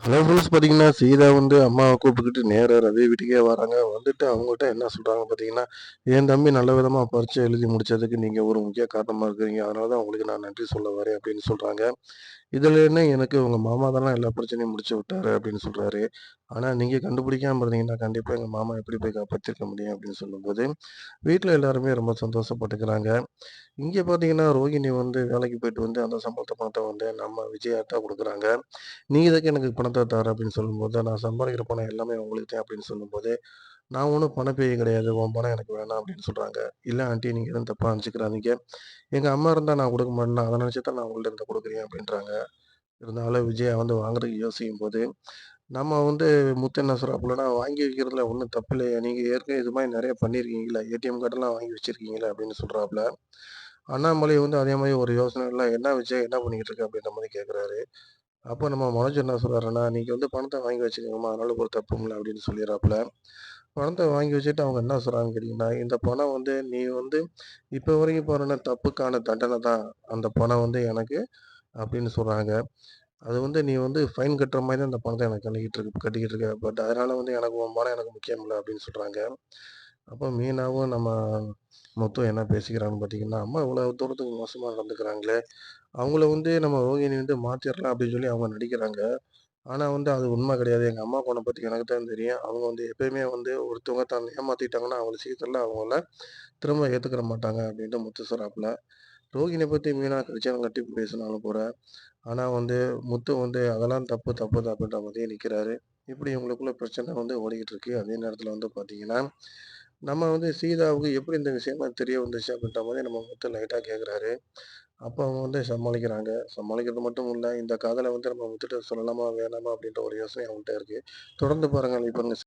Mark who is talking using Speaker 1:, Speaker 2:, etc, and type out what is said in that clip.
Speaker 1: Hello friends பார்த்தீங்கன்னா, சீதா வந்து அம்மாவ கூப்பிட்டுக்கிட்டு நேரா ரவி வீட்டுக்கே வராங்க. வந்துட்டு அவங்ககிட்ட என்ன சொல்றாங்க பார்த்தீங்கன்னா, "என் தம்பி நல்ல விதமா பரீட்சை எழுதி முடிச்சதுக்கு நீங்க ஒரு முக்கிய காரணமா இருக்கிறீங்க. அதனால தான் உங்களுக்கு நான் நன்றி சொல்ல வரேன்" அப்படின்னு சொல்றாங்க. "இதில என்ன எனக்கு உங்க மாமா தானே எல்லா பிரச்சனையும் முடிச்சு விட்டாரு" அப்படின்னு சொல்றாரு. "ஆனா நீங்க கண்டுபிடிக்காம இருந்தீங்கன்னா, கண்டிப்பா எங்க மாமா எப்படி போய் காப்பாத்திருக்க முடியும்" அப்படின்னு சொல்லும்போது, வீட்ல எல்லாருமே ரொம்ப சந்தோஷப்பட்டுக்கிறாங்க. இங்க பார்த்தீங்கன்னா, ரோகிணி வந்து வேலைக்கு போயிட்டு வந்து அந்த சம்பளத்த பணத்த வந்து நம்ம விஜயாட்ட குடுக்குறாங்க. "நீ எதுக்கு எனக்கு பணத்த தர?" அப்படின்னு சொல்லும்போது, "நான் சம்பாதிக்கிற பணம் எல்லாமே உங்களுக்கு தான்" அப்படின்னு சொல்லும்போது, "நான் ஒண்ணும் பணப்பேய் கிடையாது. உன் பணம் எனக்கு வேணாம்" அப்படின்னு சொல்றாங்க. "இல்ல ஆன்டி நீங்க எதுவும் தப்பா நெனச்சுக்கிறாதீங்க. எங்க அம்மா இருந்தா நான் குடுக்க மாட்டேனா, அத நெனச்சு தான் நான் உங்கள்ட்ட இருந்து குடுக்குறேன்" அப்படின்றாங்க. இருந்தாலும் விஜயா வந்து வாங்குறதுக்கு யோசிக்கும்போது, நம்ம வந்து முத்து என்ன சொல்றாப்புலன்னா, "வாங்கி வைக்கிறதுல ஒண்ணும் தப்பில்லையே. நீங்க ஏற்கனவே இது மாரி நெறைய பண்ணியிருக்கீங்கல்ல. ஏடிஎம் கார்டெல்லாம் வாங்கி வச்சிருக்கீங்கல்ல" அப்படின்னு சொல்றாப்புல. அண்ணாமலை வந்து அதே மாரி ஒரு யோசனைல, "என்ன விஜய் என்ன பண்ணிக்கிட்டு இருக்க?" அப்படின்ற மாரி கேட்குறாரு. அப்ப நம்ம மனோஜ் என்ன சொல்றாருன்னா, "நீங்க வந்து பணத்த வாங்கி வச்சுக்கங்கம்மா. அதனால ஒரு தப்பும் இல்ல" அப்படின்னு சொல்லிறாப்புல. பணத்த வாங்கி வச்சுட்டு அவங்க என்ன சொல்றாங்கன்னு கேட்டீங்கன்னா, "இந்த பணம் வந்து நீ வந்து இப்ப வரைக்கும் பண்ண தப்புக்கான தண்டனை தான். அந்த பணம் வந்து எனக்கு" அப்படின்னு சொல்றாங்க. "அது வந்து நீ வந்து ஃபைன் கட்டுற மாரி தான் அந்த பணத்த எனக்கு கட்டிக்கிட்டு இருக்க. பட் அதனால வந்து எனக்கு உன் பணம் எனக்கு முக்கியம் இல்ல" அப்படின்னு சொல்றாங்க. அப்ப மீனாவும் நம்ம முத்துவும் என்ன பேசிக்கிறாங்கன்னு பார்த்தீங்கன்னா, "அம்மா இவ்வளவு தூரத்துக்கு மோசமா நடந்துக்கிறாங்களே! அவங்கள வந்து நம்ம ரோகிணி வந்து மாத்திரலாம்" அப்படின்னு சொல்லி அவங்க நடிக்கிறாங்க. ஆனா வந்து அது உண்மை கிடையாது. எங்க அம்மா பொண்ண பத்தி எனக்கு தான் தெரியும். அவங்க வந்து எப்பயுமே வந்து ஒருத்தவங்க தன்னை ஏமாத்திட்டாங்கன்னா, அவ்வளோ சீக்கிரத்தில அவங்கள திரும்ப ஏத்துக்கிற மாட்டாங்க அப்டின்ட்டு முத்து சொல்றாப்புல. ரோகிணிய பத்தி மீனா கடிச்சாலும் கட்டி பேசினாலும் கூட, ஆனா வந்து முத்து வந்து அதெல்லாம் தப்பு, தப்பு, தப்புன்ற மாரியே நிக்கிறாரு. இப்படி இவங்களுக்குள்ள பிரச்சனை வந்து ஓடிக்கிட்டு இருக்கு. அதே நேரத்தில வந்து பார்த்தீங்கன்னா, நம்ம வந்து சீதாவுக்கு எப்படி இந்த விஷயம்லாம் தெரிய வந்துச்சு அப்படின்ற மாரி நம்ம முத்து லைட்டா கேட்குறாரு. அப்ப அவங்க வந்து சமாளிக்கிறாங்க. சமாளிக்கிறது மட்டும் இல்ல, இந்த காதல வந்து நம்ம முத்துட்ட சொல்லலாமா? வேணாமா? அப்படின்ற ஒரு யோசனை அவங்கள்ட்ட இருக்கு. தொடர்ந்து பாருங்கள். இப்ப